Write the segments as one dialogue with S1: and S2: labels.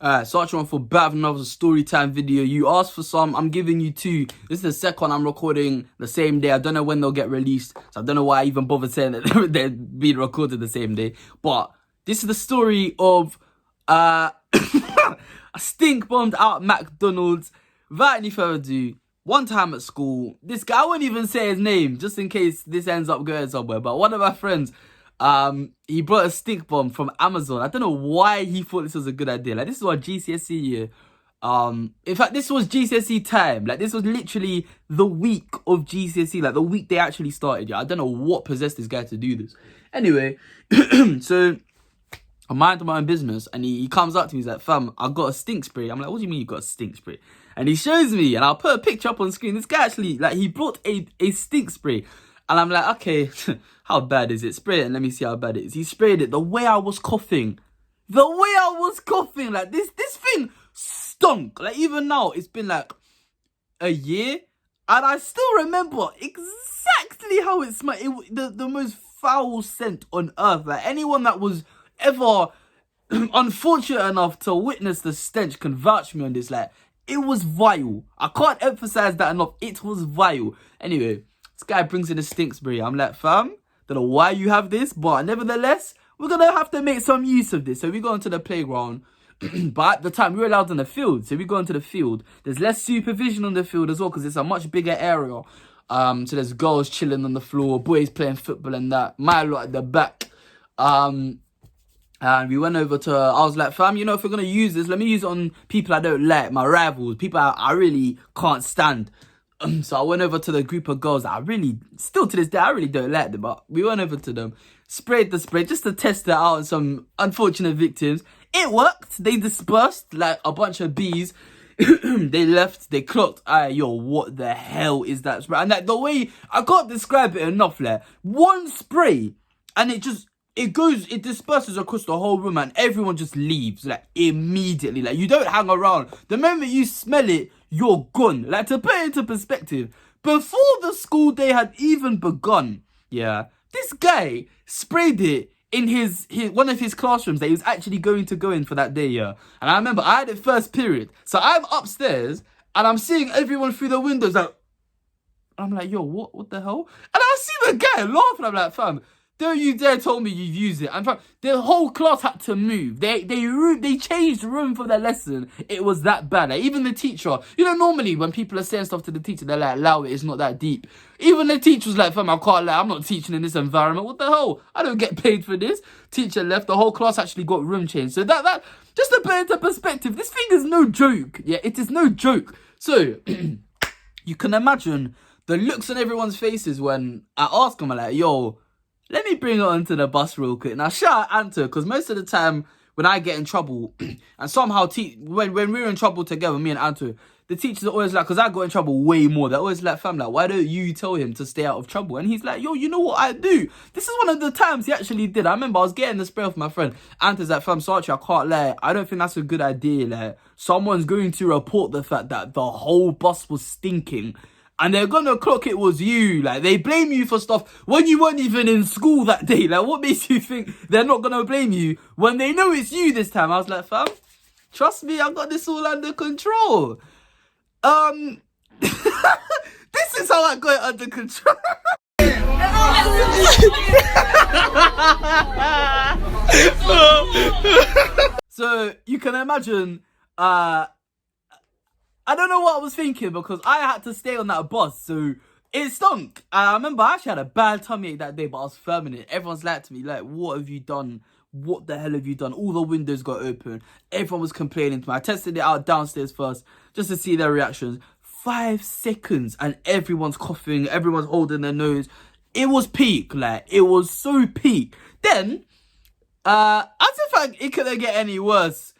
S1: Sarchie on for back with another story time video. You asked for some, I'm giving you two. This is the second I'm recording the same day. I don't know when they'll get released, so I don't know why I even bothered saying that they're being recorded the same day. But this is the story of a stink bombed out McDonald's. Without any further ado, one time at school, this guy, I won't even say his name, just in case this ends up going somewhere, but one of my friends, he brought a stink bomb from Amazon. I don't know why he thought this was a good idea. Like, this is our GCSE year. In fact, this was GCSE time. Like, this was literally the week of GCSE, like the week they actually started. Yeah, I don't know what possessed this guy to do this. Anyway, so I'm minding my own business, and he comes up to me, he's like, fam, I got a stink spray. I'm like, what do you mean you got a stink spray? And he shows me, and I'll put a picture up on screen. This guy actually, like, he brought a stink spray. And I'm like, okay, how bad is it? Spray it and let me see how bad it is. He sprayed it. The way I was coughing, like, this thing stunk. Like, even now, it's been like a year, and I still remember exactly how it smelled. The most foul scent on earth. Like, anyone that was ever unfortunate enough to witness the stench can vouch me on this. Like, it was vile. I can't emphasize that enough. It was vile. Anyway, this guy brings in a stink spray. I'm like, fam, don't know why you have this, but nevertheless, we're gonna have to make some use of this. So we go into the playground. But at the time, we were allowed on the field. So we go into the field. There's less supervision on the field as well, because it's a much bigger area. So there's girls chilling on the floor, boys playing football and that. My lot at the back. And we went over to, I was like, fam, you know, if we're going to use this, let me use it on people I don't like, my rivals, people I really can't stand. So I went over to the group of girls that I really, still to this day, I really don't like them, but we went over to them, sprayed the spray just to test it out on some unfortunate victims. It worked. They dispersed like a bunch of bees. They left, they clocked, yo, what the hell is that spray? And like, the way, I can't describe it enough, like, one spray, and it disperses across the whole room, and everyone just leaves, like, immediately. Like, you don't hang around. The moment you smell it, you're gone. Like, to put it into perspective, before the school day had even begun, yeah, this guy sprayed it in his one of his classrooms that he was actually going to go in for that day, yeah. And I remember I had it first period. So I'm upstairs, and I'm seeing everyone through the windows, like, I'm like, yo, what the hell? And I see the guy laughing. I'm like, fam, don't you dare tell me you've used it. And the whole class had to move. They changed room for their lesson. It was that bad. Like, even the teacher, you know, normally when people are saying stuff to the teacher, they're like, allow it, it's not that deep. Even the teacher was like, fam, I can't lie, I'm not teaching in this environment. What the hell? I don't get paid for this. Teacher left, the whole class actually got room changed. So that just to put into perspective, this thing is no joke. Yeah, it is no joke. So you can imagine the looks on everyone's faces when I ask them, I'm like, yo, let me bring it onto the bus real quick. Now, shout out Anto, because most of the time when I get in trouble, and somehow when we were in trouble together, me and Anto, the teachers are always like, because I got in trouble way more, they're always like, fam, like, why don't you tell him to stay out of trouble? And he's like, yo, you know what I do? This is one of the times he actually did. I remember I was getting the spray off my friend. Anto's like, fam, Sarchie, I can't lie. I don't think that's a good idea. Like, someone's going to report the fact that the whole bus was stinking, and they're gonna clock it was you. Like, they blame you for stuff when you weren't even in school that day. Like, what makes you think they're not gonna blame you when they know it's you this time? I was like, fam, trust me, I got this all under control. This is how I got it under control. So, you can imagine, I don't know what I was thinking, because I had to stay on that bus, so it stunk. I remember I actually had a bad tummy ache that day, but I was firm in it. Everyone's like to me, like, what have you done? What the hell have you done? All the windows got open. Everyone was complaining to me. I tested it out downstairs first, just to see their reactions. 5 seconds, and everyone's coughing, everyone's holding their nose. It was peak, like, it was so peak. Then, as if it couldn't get any worse.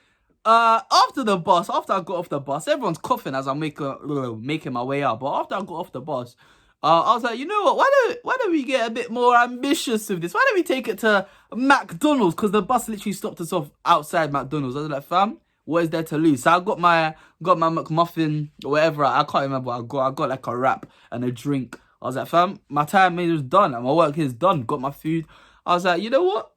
S1: After I got off the bus, everyone's coughing as I'm making my way out. But after I got off the bus, I was like, you know what? Why don't we get a bit more ambitious with this? Why don't we take it to McDonald's? Because the bus literally stopped us off outside McDonald's. I was like, fam, what is there to lose? So I got my McMuffin or whatever. I can't remember what I got. I got like a wrap and a drink. I was like, fam, my time was done and my work is done. Got my food. I was like, you know what?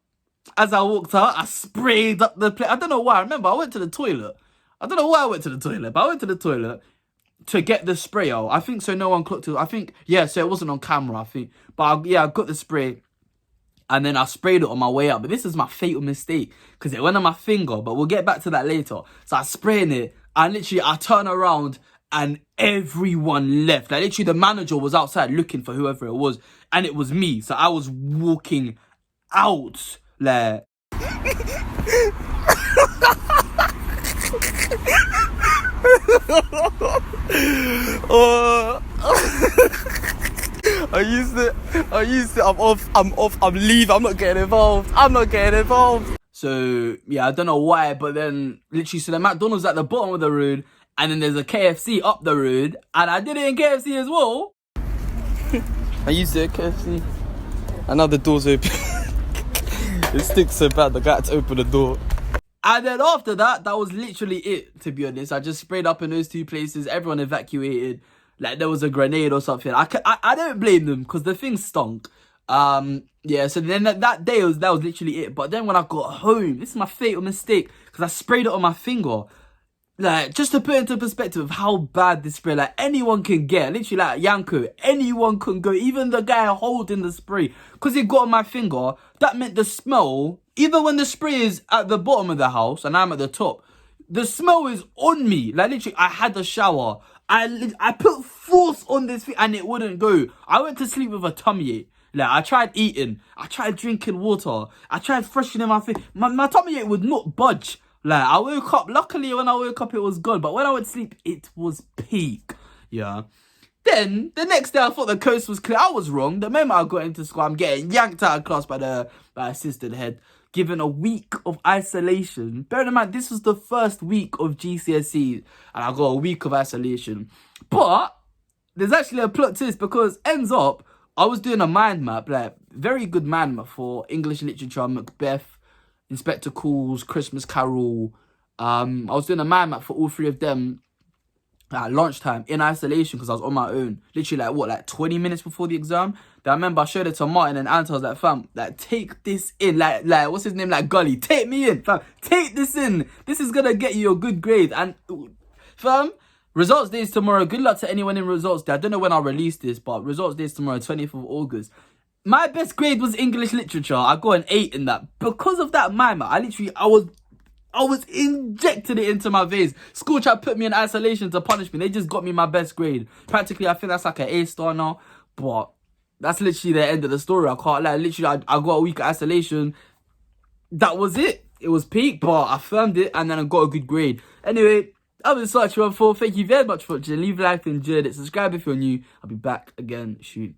S1: As I walked out, I sprayed up the place. I don't know why. I remember I went to the toilet. I don't know why I went to the toilet, but I went to the toilet to get the spray out. I think so no one clocked it. I think, yeah, so it wasn't on camera, I think. But I got the spray. And then I sprayed it on my way out. But this is my fatal mistake. Because it went on my finger. But we'll get back to that later. So I sprayed it. And literally, I turn around. And everyone left. Like, literally, the manager was outside looking for whoever it was. And it was me. So I was walking out. Like... I used to, I'm off, I'm leaving, I'm not getting involved. So, yeah, I don't know why, but then, literally, so the McDonald's at the bottom of the road, and then there's a KFC up the road, and I did it in KFC as well. I used it at KFC, and now the door's open. It stinks so bad, the guy had to open the door. And then after that, that was literally it, to be honest. I just sprayed up in those two places, everyone evacuated. Like, there was a grenade or something. I don't blame them, because the thing stunk. Yeah, so then that day, that was literally it. But then when I got home, this is my fatal mistake, because I sprayed it on my finger. Like, just to put into perspective of how bad this spray, like, anyone can get. Literally, like, Yanko, anyone can go. Even the guy holding the spray. Because it got on my finger, that meant the smell, even when the spray is at the bottom of the house, and I'm at the top, the smell is on me. Like, literally, I had a shower. I put force on this thing and it wouldn't go. I went to sleep with a tummy ache. Like, I tried eating. I tried drinking water. I tried freshening my face. My tummy ache would not budge. Like, I woke up. Luckily, when I woke up, it was gone. But when I went to sleep, it was peak. Yeah. Then, the next day, I thought the coast was clear. I was wrong. The moment I got into school, I'm getting yanked out of class by assistant head. Given a week of isolation. Bear in mind, this was the first week of GCSE. And I got a week of isolation. But, there's actually a plot twist. Because, ends up, I was doing a mind map. Like, very good mind map for English literature, Macbeth, Inspector Calls, Christmas Carol. I was doing a mind map for all three of them at lunchtime in isolation because I was on my own. Literally, like 20 minutes before the exam. Then I remember I showed it to Martin and Ant. I was like, fam, like, take this in. Like, what's his name? Like, Gully. Take me in, fam. Take this in. This is going to get you a good grade. And, fam, results day is tomorrow. Good luck to anyone in results day. I don't know when I'll release this, but results day is tomorrow, 20th of August. My best grade was English literature. I got an 8 in that. Because of that mimer, I was injecting it into my veins. School tried to put me in isolation to punish me. They just got me my best grade. Practically, I think that's like an A-star now. But that's literally the end of the story. I can't lie. Literally, I got a week of isolation. That was it. It was peak, but I firmed it and then I got a good grade. Anyway, I've been Sarchie 14. Thank you very much for watching. Leave a like if you enjoyed it. Subscribe if you're new. I'll be back again soon.